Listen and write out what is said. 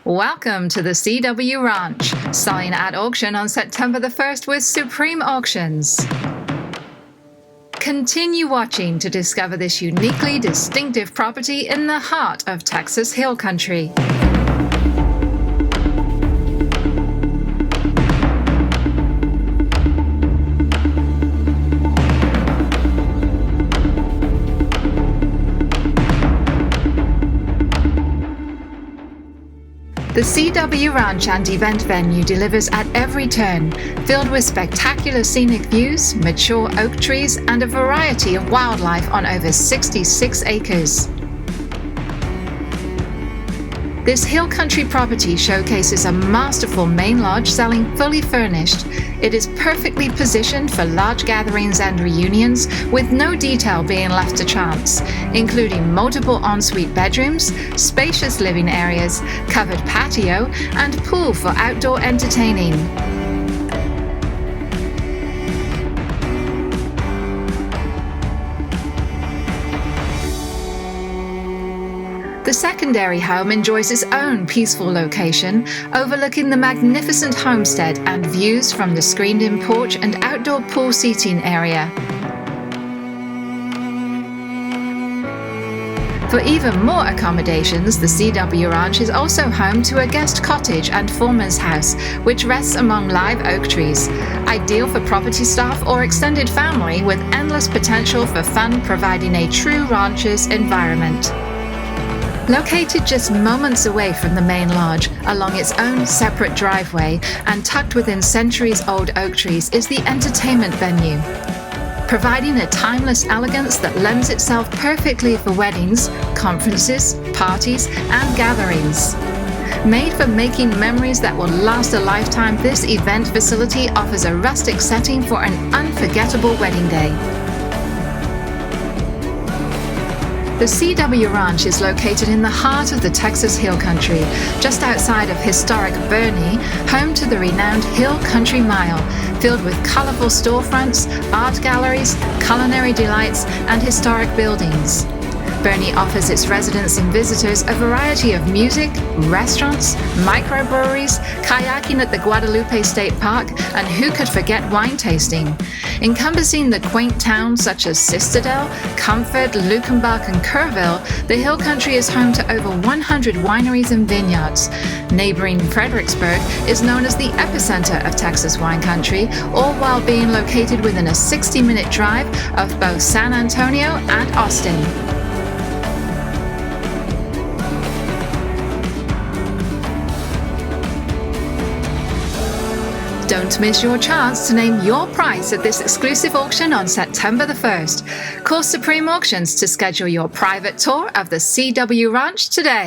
Welcome to the CW Ranch, selling at auction on September the 1st with Supreme Auctions. Continue watching to discover this uniquely distinctive property in the heart of Texas Hill Country. The CW Ranch and event venue delivers at every turn, filled with spectacular scenic views, mature oak trees, and a variety of wildlife on over 66 acres. This hill country property showcases a masterful main lodge selling fully furnished. It is perfectly positioned for large gatherings and reunions, with no detail being left to chance, including multiple ensuite bedrooms, spacious living areas, covered patio, and pool for outdoor entertaining. The secondary home enjoys its own peaceful location, overlooking the magnificent homestead and views from the screened-in porch and outdoor pool seating area. For even more accommodations, the CW Ranch is also home to a guest cottage and foreman's house, which rests among live oak trees, ideal for property staff or extended family, with endless potential for fun, providing a true rancher's environment. Located just moments away from the main lodge, along its own separate driveway, and tucked within centuries-old oak trees is the entertainment venue, providing a timeless elegance that lends itself perfectly for weddings, conferences, parties, and gatherings. Made for making memories that will last a lifetime, this event facility offers a rustic setting for an unforgettable wedding day. The CW Ranch is located in the heart of the Texas Hill Country, just outside of historic Boerne, home to the renowned Hill Country Mile, filled with colorful storefronts, art galleries, culinary delights, and historic buildings. Boerne offers its residents and visitors a variety of music, restaurants, micro-breweries, kayaking at the Guadalupe State Park, and who could forget wine tasting? Encompassing the quaint towns such as Sisterdale, Comfort, Luckenbach, and Kerrville, the Hill Country is home to over 100 wineries and vineyards. Neighboring Fredericksburg is known as the epicenter of Texas wine country, all while being located within a 60-minute drive of both San Antonio and Austin. Don't miss your chance to name your price at this exclusive auction on September the 1st. Call Supreme Auctions to schedule your private tour of the CW Ranch today.